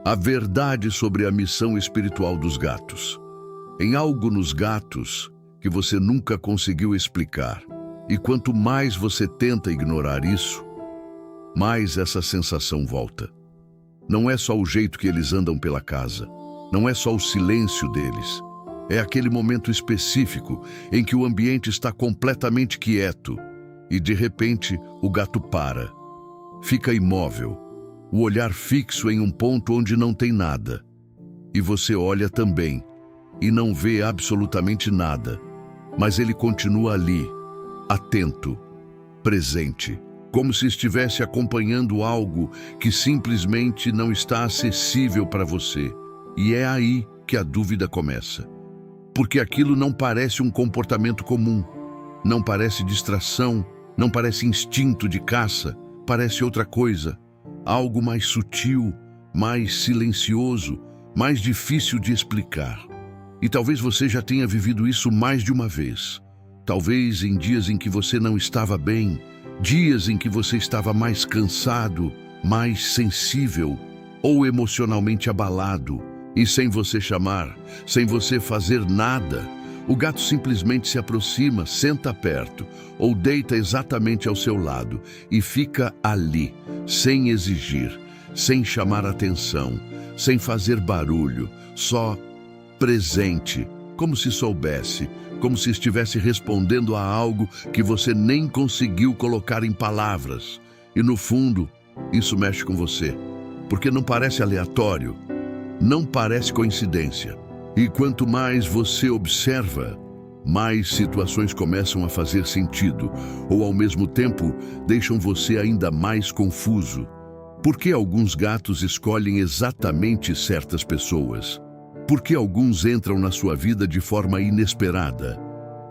A verdade sobre a missão espiritual dos gatos. Em algo nos gatos que você nunca conseguiu explicar. E quanto mais você tenta ignorar isso, mais essa sensação volta. Não é só o jeito que eles andam pela casa. Não é só o silêncio deles. É aquele momento específico em que o ambiente está completamente quieto e, de repente, o gato para. Fica imóvel, o olhar fixo em um ponto onde não tem nada. E você olha também e não vê absolutamente nada, mas ele continua ali, atento, presente, como se estivesse acompanhando algo que simplesmente não está acessível para você. E é aí que a dúvida começa. Porque aquilo não parece um comportamento comum, não parece distração, não parece instinto de caça, parece outra coisa. Algo mais sutil, mais silencioso, mais difícil de explicar. E talvez você já tenha vivido isso mais de uma vez. Talvez em dias em que você não estava bem, dias em que você estava mais cansado, mais sensível ou emocionalmente abalado. E sem você chamar, sem você fazer nada, o gato simplesmente se aproxima, senta perto ou deita exatamente ao seu lado e fica ali, sem exigir, sem chamar atenção, sem fazer barulho, só presente, como se soubesse, como se estivesse respondendo a algo que você nem conseguiu colocar em palavras. E no fundo, isso mexe com você, porque não parece aleatório, não parece coincidência. E quanto mais você observa, mais situações começam a fazer sentido, ou ao mesmo tempo deixam você ainda mais confuso. Por que alguns gatos escolhem exatamente certas pessoas? Por que alguns entram na sua vida de forma inesperada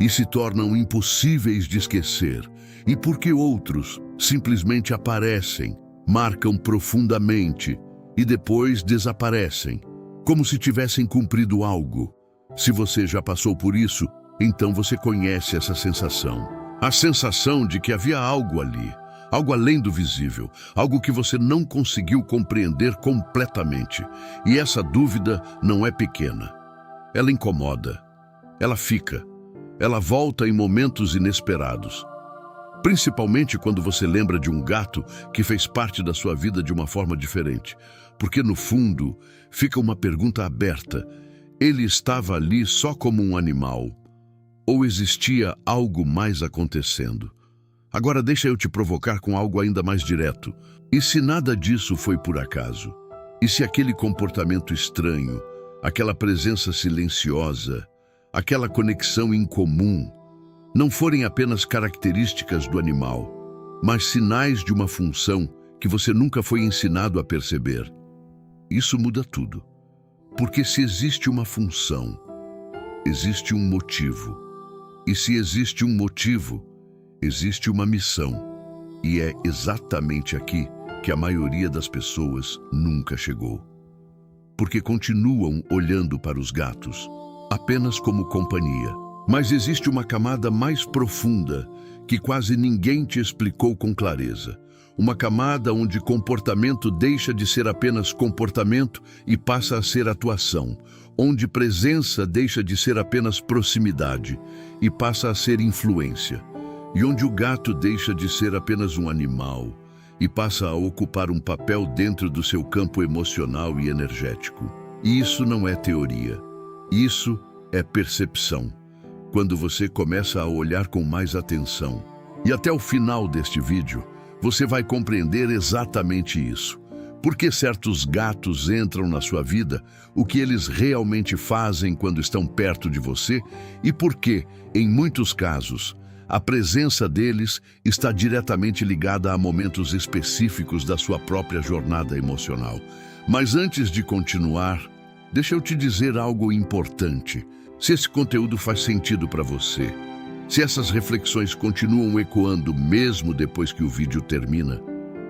e se tornam impossíveis de esquecer? E por que outros simplesmente aparecem, marcam profundamente e depois desaparecem, como se tivessem cumprido algo? Se você já passou por isso, então você conhece essa sensação. A sensação de que havia algo ali, algo além do visível, algo que você não conseguiu compreender completamente. E essa dúvida não é pequena. Ela incomoda, ela fica, ela volta em momentos inesperados. Principalmente quando você lembra de um gato que fez parte da sua vida de uma forma diferente. Porque no fundo, fica uma pergunta aberta. Ele estava ali só como um animal? Ou existia algo mais acontecendo? Agora deixa eu te provocar com algo ainda mais direto. E se nada disso foi por acaso? E se aquele comportamento estranho, aquela presença silenciosa, aquela conexão incomum, não forem apenas características do animal, mas sinais de uma função que você nunca foi ensinado a perceber? Isso muda tudo. Porque se existe uma função, existe um motivo. E se existe um motivo, existe uma missão. E é exatamente aqui que a maioria das pessoas nunca chegou. Porque continuam olhando para os gatos apenas como companhia. Mas existe uma camada mais profunda que quase ninguém te explicou com clareza. Uma camada onde comportamento deixa de ser apenas comportamento e passa a ser atuação. Onde presença deixa de ser apenas proximidade e passa a ser influência. E onde o gato deixa de ser apenas um animal e passa a ocupar um papel dentro do seu campo emocional e energético. E isso não é teoria. Isso é percepção. Quando você começa a olhar com mais atenção. E até o final deste vídeo, você vai compreender exatamente isso. Por que certos gatos entram na sua vida, o que eles realmente fazem quando estão perto de você e por que, em muitos casos, a presença deles está diretamente ligada a momentos específicos da sua própria jornada emocional. Mas antes de continuar, deixa eu te dizer algo importante. Se esse conteúdo faz sentido para você, se essas reflexões continuam ecoando mesmo depois que o vídeo termina,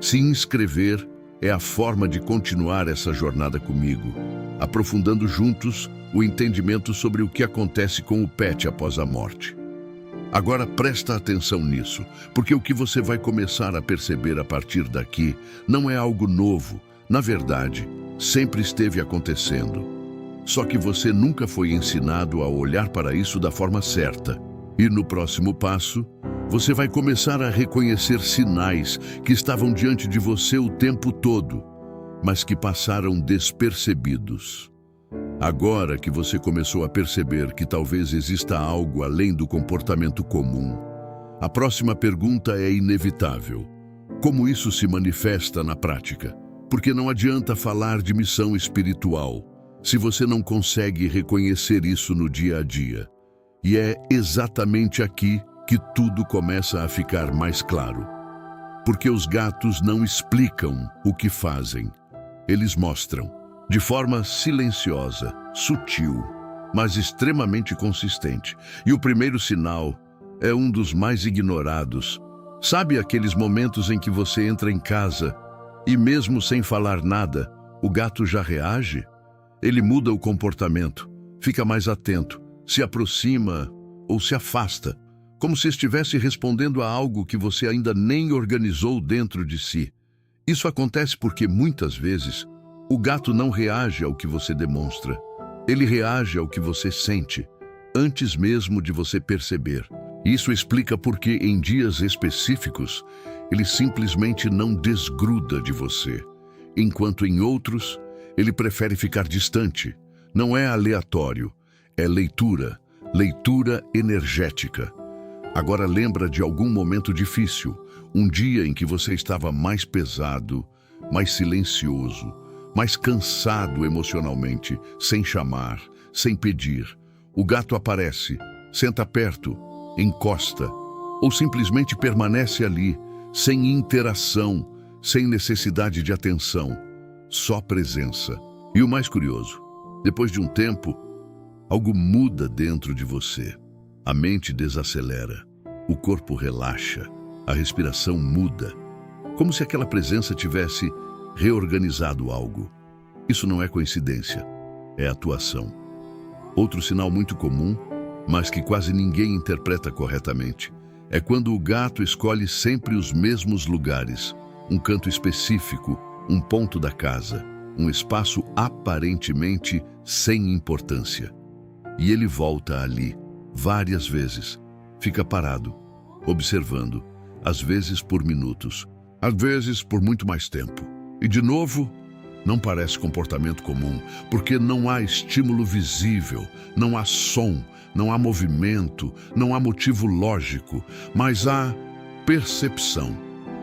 se inscrever é a forma de continuar essa jornada comigo, aprofundando juntos o entendimento sobre o que acontece com o pet após a morte. Agora presta atenção nisso, porque o que você vai começar a perceber a partir daqui não é algo novo. Na verdade, sempre esteve acontecendo. Só que você nunca foi ensinado a olhar para isso da forma certa. E no próximo passo, você vai começar a reconhecer sinais que estavam diante de você o tempo todo, mas que passaram despercebidos. Agora que você começou a perceber que talvez exista algo além do comportamento comum, a próxima pergunta é inevitável. Como isso se manifesta na prática? Porque não adianta falar de missão espiritual se você não consegue reconhecer isso no dia a dia. E é exatamente aqui que tudo começa a ficar mais claro. Porque os gatos não explicam o que fazem. Eles mostram, de forma silenciosa, sutil, mas extremamente consistente. E o primeiro sinal é um dos mais ignorados. Sabe aqueles momentos em que você entra em casa e mesmo sem falar nada, o gato já reage? Ele muda o comportamento, fica mais atento, se aproxima ou se afasta, como se estivesse respondendo a algo que você ainda nem organizou dentro de si. Isso acontece porque, muitas vezes, o gato não reage ao que você demonstra. Ele reage ao que você sente, antes mesmo de você perceber. Isso explica por que, em dias específicos, ele simplesmente não desgruda de você, enquanto em outros, ele prefere ficar distante. Não é aleatório, é leitura energética. Agora lembra de algum momento difícil, um dia em que você estava mais pesado, mais silencioso, mais cansado emocionalmente, sem chamar, sem pedir. O gato aparece, senta perto, encosta, ou simplesmente permanece ali, sem interação, sem necessidade de atenção, só presença. E o mais curioso, depois de um tempo, algo muda dentro de você. A mente desacelera, o corpo relaxa, a respiração muda, como se aquela presença tivesse reorganizado algo. Isso não é coincidência, é atuação. Outro sinal muito comum, mas que quase ninguém interpreta corretamente, é quando o gato escolhe sempre os mesmos lugares, um canto específico, um ponto da casa, um espaço aparentemente sem importância. E ele volta ali, várias vezes, fica parado, observando, às vezes por minutos, às vezes por muito mais tempo. E de novo, não parece comportamento comum, porque não há estímulo visível, não há som, não há movimento, não há motivo lógico, mas há percepção.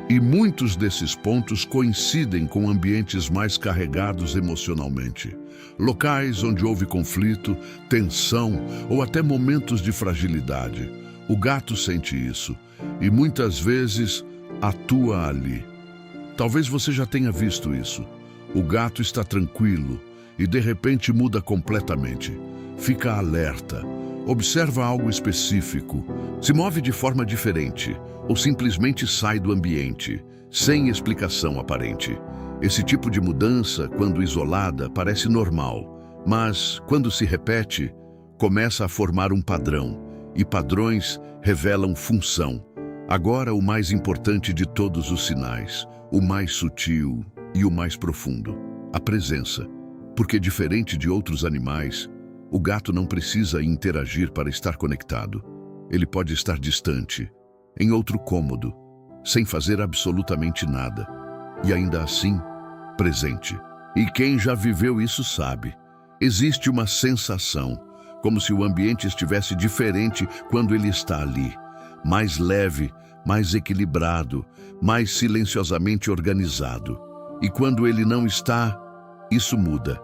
E muitos desses pontos coincidem com ambientes mais carregados emocionalmente. Locais onde houve conflito, tensão ou até momentos de fragilidade. O gato sente isso e muitas vezes atua ali. Talvez você já tenha visto isso. O gato está tranquilo e de repente muda completamente. Fica alerta, observa algo específico, se move de forma diferente ou simplesmente sai do ambiente, sem explicação aparente. Esse tipo de mudança, quando isolada, parece normal, mas, quando se repete, começa a formar um padrão, e padrões revelam função. Agora, o mais importante de todos os sinais, o mais sutil e o mais profundo, a presença. Porque, diferente de outros animais, o gato não precisa interagir para estar conectado. Ele pode estar distante, em outro cômodo, sem fazer absolutamente nada, e ainda assim, presente. E quem já viveu isso sabe, existe uma sensação, como se o ambiente estivesse diferente quando ele está ali, mais leve, mais equilibrado, mais silenciosamente organizado. E quando ele não está, isso muda.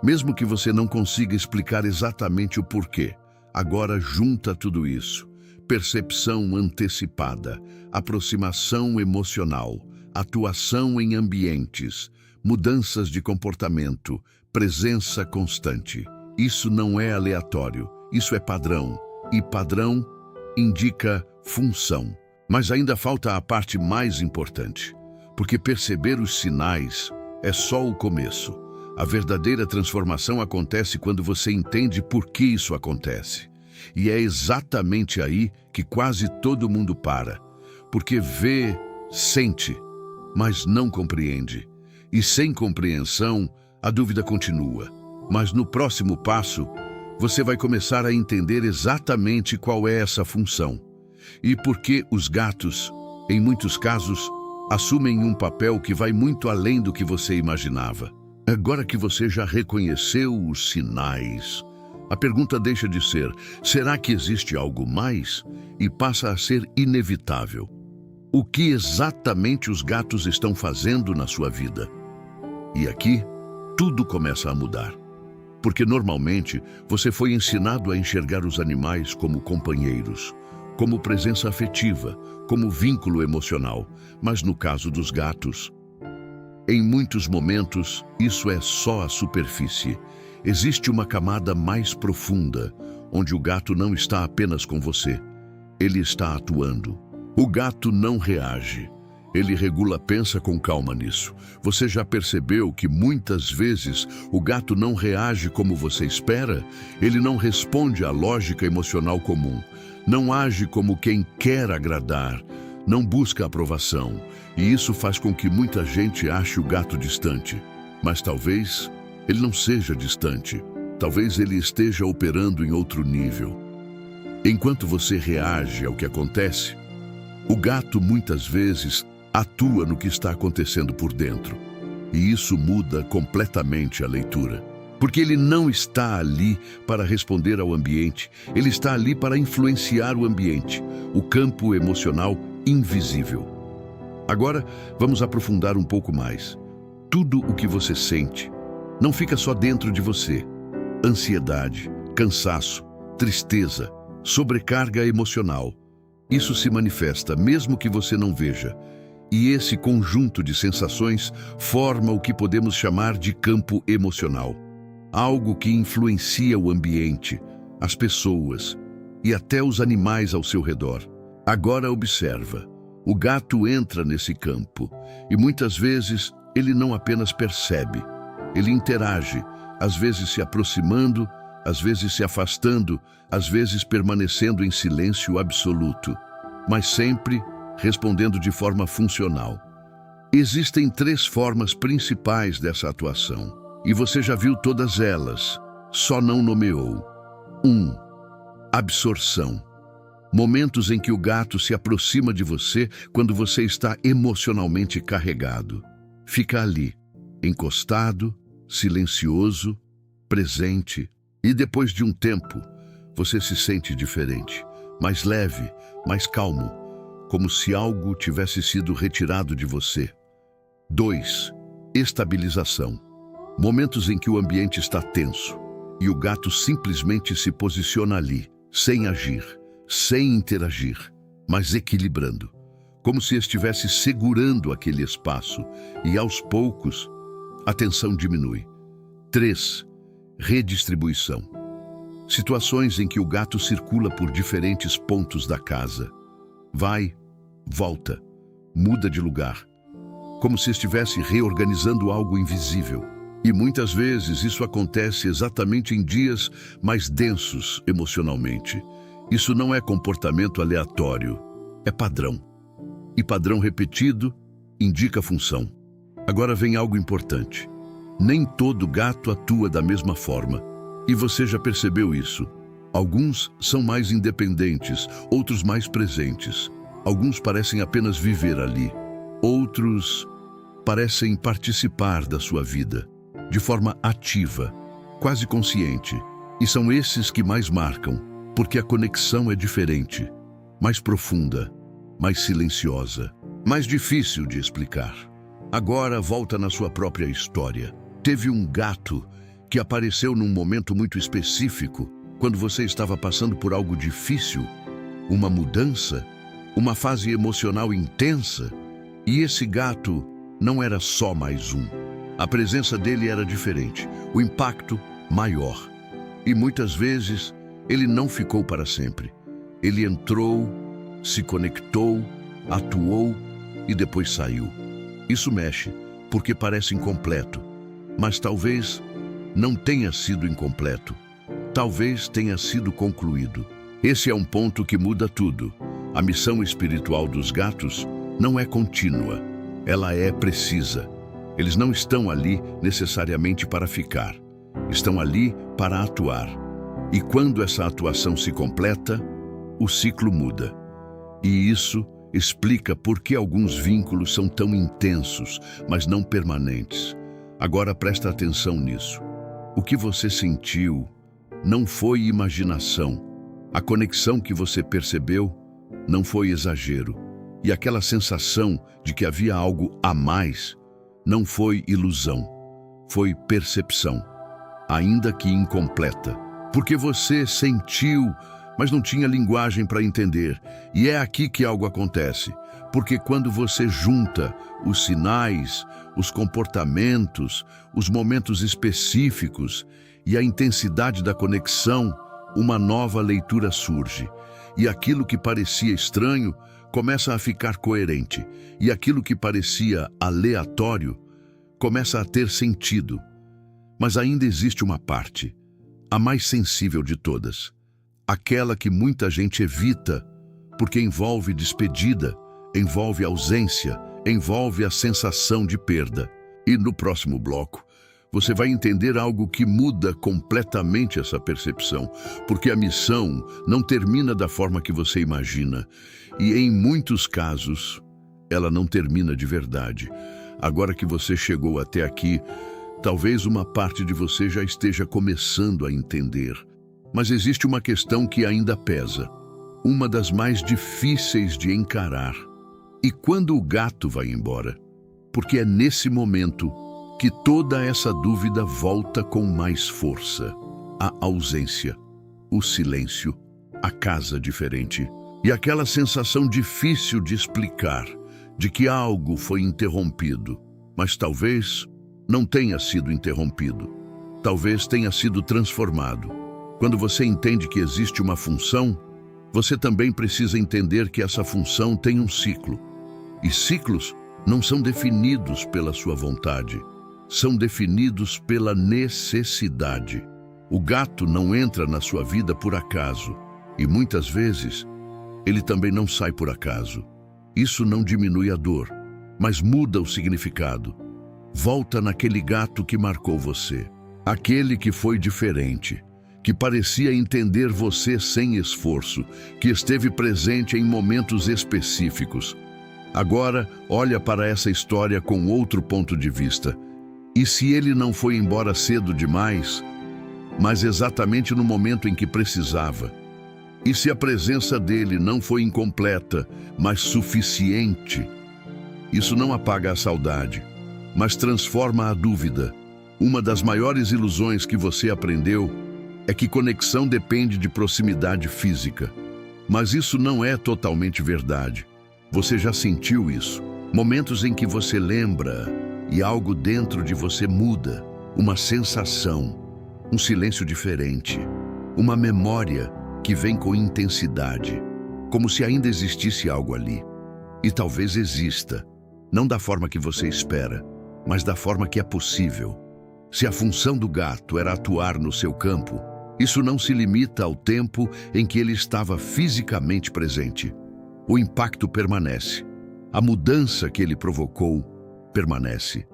Mesmo que você não consiga explicar exatamente o porquê, agora junta tudo isso. Percepção antecipada, aproximação emocional, atuação em ambientes, mudanças de comportamento, presença constante. Isso não é aleatório, isso é padrão. E padrão indica função. Mas ainda falta a parte mais importante, porque perceber os sinais é só o começo. A verdadeira transformação acontece quando você entende por que isso acontece. E é exatamente aí que quase todo mundo para, porque vê, sente, mas não compreende. E sem compreensão, a dúvida continua. Mas no próximo passo, você vai começar a entender exatamente qual é essa função e por que os gatos, em muitos casos, assumem um papel que vai muito além do que você imaginava. Agora que você já reconheceu os sinais, a pergunta deixa de ser: será que existe algo mais? E passa a ser inevitável. O que exatamente os gatos estão fazendo na sua vida? E aqui, tudo começa a mudar. Porque normalmente você foi ensinado a enxergar os animais como companheiros, como presença afetiva, como vínculo emocional. Mas no caso dos gatos, em muitos momentos, isso é só a superfície. Existe uma camada mais profunda, onde o gato não está apenas com você, ele está atuando. O gato não reage. Ele regula, pensa com calma nisso. Você já percebeu que muitas vezes o gato não reage como você espera? Ele não responde à lógica emocional comum. Não age como quem quer agradar. Não busca aprovação. E isso faz com que muita gente ache o gato distante. Mas talvez ele não seja distante. Talvez ele esteja operando em outro nível. Enquanto você reage ao que acontece, o gato muitas vezes atua no que está acontecendo por dentro. E isso muda completamente a leitura. Porque ele não está ali para responder ao ambiente, ele está ali para influenciar o ambiente, o campo emocional invisível. Agora, vamos aprofundar um pouco mais. Tudo o que você sente não fica só dentro de você. Ansiedade, cansaço, tristeza, sobrecarga emocional. Isso se manifesta mesmo que você não veja. E esse conjunto de sensações forma o que podemos chamar de campo emocional. Algo que influencia o ambiente, as pessoas e até os animais ao seu redor. Agora observa, o gato entra nesse campo e muitas vezes ele não apenas percebe, ele interage, às vezes se aproximando, às vezes se afastando, às vezes permanecendo em silêncio absoluto, mas sempre respondendo de forma funcional. Existem 3 formas principais dessa atuação, e você já viu todas elas, só não nomeou. 1. Absorção. Momentos em que o gato se aproxima de você quando você está emocionalmente carregado. Fica ali, encostado, silencioso, presente, e depois de um tempo, você se sente diferente, mais leve, mais calmo, como se algo tivesse sido retirado de você. 2. Estabilização. Momentos em que o ambiente está tenso e o gato simplesmente se posiciona ali, sem agir, sem interagir, mas equilibrando, como se estivesse segurando aquele espaço e, aos poucos, a tensão diminui. 3. Redistribuição. Situações em que o gato circula por diferentes pontos da casa. Vai, volta, muda de lugar, como se estivesse reorganizando algo invisível. E muitas vezes isso acontece exatamente em dias mais densos emocionalmente. Isso não é comportamento aleatório, é padrão. E padrão repetido indica função. Agora vem algo importante. Nem todo gato atua da mesma forma. E você já percebeu isso. Alguns são mais independentes, outros mais presentes. Alguns parecem apenas viver ali. Outros parecem participar da sua vida, de forma ativa, quase consciente. E são esses que mais marcam, porque a conexão é diferente, mais profunda, mais silenciosa, mais difícil de explicar. Agora volta na sua própria história. Teve um gato que apareceu num momento muito específico, quando você estava passando por algo difícil, uma mudança, uma fase emocional intensa, e esse gato não era só mais um. A presença dele era diferente, o impacto maior. E muitas vezes ele não ficou para sempre. Ele entrou, se conectou, atuou e depois saiu. Isso mexe, porque parece incompleto, mas talvez não tenha sido incompleto. Talvez tenha sido concluído. Esse é um ponto que muda tudo. A missão espiritual dos gatos não é contínua, ela é precisa. Eles não estão ali necessariamente para ficar. Estão ali para atuar. E quando essa atuação se completa, o ciclo muda. E isso explica por que alguns vínculos são tão intensos, mas não permanentes. Agora presta atenção nisso. O que você sentiu não foi imaginação. A conexão que você percebeu não foi exagero. E aquela sensação de que havia algo a mais não foi ilusão. Foi percepção, ainda que incompleta. Porque você sentiu, mas não tinha linguagem para entender. E é aqui que algo acontece. Porque quando você junta os sinais, os comportamentos, os momentos específicos e a intensidade da conexão, uma nova leitura surge. E aquilo que parecia estranho começa a ficar coerente. E aquilo que parecia aleatório começa a ter sentido. Mas ainda existe uma parte, a mais sensível de todas. Aquela que muita gente evita, porque envolve despedida, envolve ausência, envolve a sensação de perda. E no próximo bloco, você vai entender algo que muda completamente essa percepção, porque a missão não termina da forma que você imagina. E em muitos casos, ela não termina de verdade. Agora que você chegou até aqui, talvez uma parte de você já esteja começando a entender. Mas existe uma questão que ainda pesa, uma das mais difíceis de encarar. E quando o gato vai embora? Porque é nesse momento que toda essa dúvida volta com mais força. A ausência, o silêncio, a casa diferente e aquela sensação difícil de explicar, de que algo foi interrompido, mas talvez não tenha sido interrompido. Talvez tenha sido transformado. Quando você entende que existe uma função, você também precisa entender que essa função tem um ciclo. E ciclos não são definidos pela sua vontade, são definidos pela necessidade. O gato não entra na sua vida por acaso, e muitas vezes ele também não sai por acaso. Isso não diminui a dor, mas muda o significado. Volta naquele gato que marcou você, aquele que foi diferente, que parecia entender você sem esforço, que esteve presente em momentos específicos. Agora, olha para essa história com outro ponto de vista. E se ele não foi embora cedo demais, mas exatamente no momento em que precisava? E se a presença dele não foi incompleta, mas suficiente? Isso não apaga a saudade, mas transforma a dúvida. Uma das maiores ilusões que você aprendeu é que conexão depende de proximidade física. Mas isso não é totalmente verdade. Você já sentiu isso? Momentos em que você lembra e algo dentro de você muda. Uma sensação, um silêncio diferente, uma memória que vem com intensidade, como se ainda existisse algo ali. E talvez exista, não da forma que você espera, mas da forma que é possível. Se a função do gato era atuar no seu campo, isso não se limita ao tempo em que ele estava fisicamente presente. O impacto permanece. A mudança que ele provocou permanece.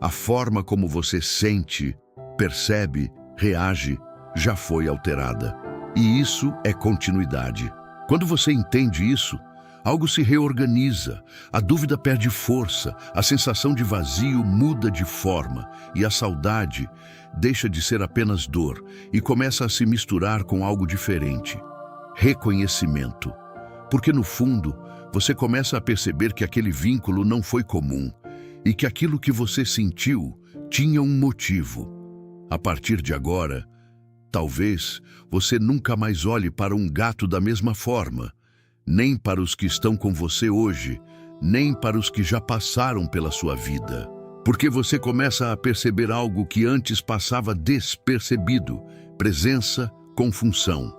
A forma como você sente, percebe, reage, já foi alterada. E isso é continuidade. Quando você entende isso, algo se reorganiza, a dúvida perde força, a sensação de vazio muda de forma e a saudade deixa de ser apenas dor e começa a se misturar com algo diferente. Reconhecimento. Porque no fundo, você começa a perceber que aquele vínculo não foi comum e que aquilo que você sentiu tinha um motivo. A partir de agora, talvez você nunca mais olhe para um gato da mesma forma, nem para os que estão com você hoje, nem para os que já passaram pela sua vida. Porque você começa a perceber algo que antes passava despercebido: presença com função,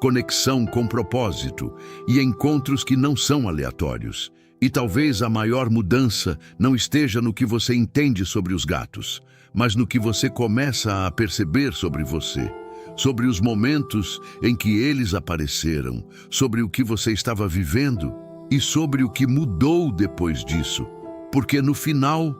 conexão com propósito e encontros que não são aleatórios. E talvez a maior mudança não esteja no que você entende sobre os gatos, mas no que você começa a perceber sobre você. Sobre os momentos em que eles apareceram, sobre o que você estava vivendo e sobre o que mudou depois disso. Porque no final,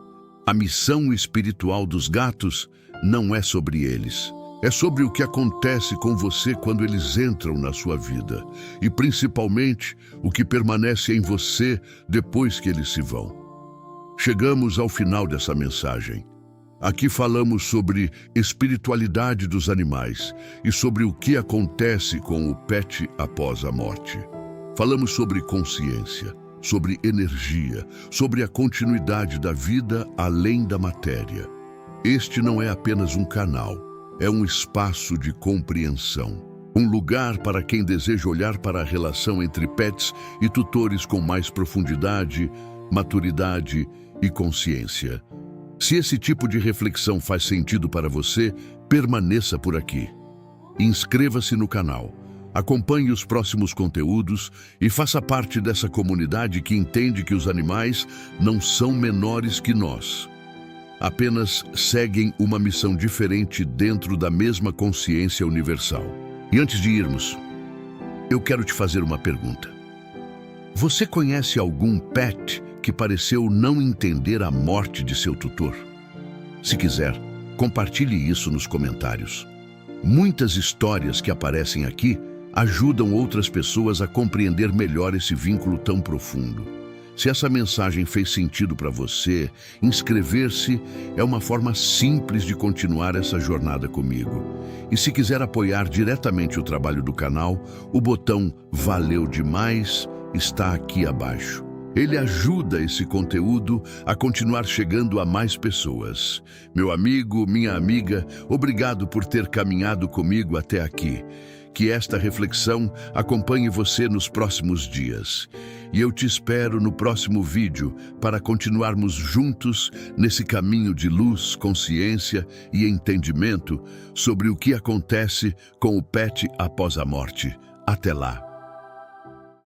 A missão espiritual dos gatos não é sobre eles. É sobre o que acontece com você quando eles entram na sua vida. E principalmente o que permanece em você depois que eles se vão. Chegamos ao final dessa mensagem. Aqui falamos sobre espiritualidade dos animais e sobre o que acontece com o pet após a morte. Falamos sobre consciência, sobre energia, sobre a continuidade da vida além da matéria. Este não é apenas um canal, é um espaço de compreensão. Um lugar para quem deseja olhar para a relação entre pets e tutores com mais profundidade, maturidade e consciência. Se esse tipo de reflexão faz sentido para você, permaneça por aqui. Inscreva-se no canal, acompanhe os próximos conteúdos e faça parte dessa comunidade que entende que os animais não são menores que nós. Apenas seguem uma missão diferente dentro da mesma consciência universal. E antes de irmos, eu quero te fazer uma pergunta. Você conhece algum pet que pareceu não entender a morte de seu tutor? Se quiser, compartilhe isso nos comentários. Muitas histórias que aparecem aqui ajudam outras pessoas a compreender melhor esse vínculo tão profundo. Se essa mensagem fez sentido para você, inscrever-se é uma forma simples de continuar essa jornada comigo. E se quiser apoiar diretamente o trabalho do canal, o botão Valeu Demais está aqui abaixo. Ele ajuda esse conteúdo a continuar chegando a mais pessoas. Meu amigo, minha amiga, obrigado por ter caminhado comigo até aqui. Que esta reflexão acompanhe você nos próximos dias. E eu te espero no próximo vídeo para continuarmos juntos nesse caminho de luz, consciência e entendimento sobre o que acontece com o pet após a morte. Até lá!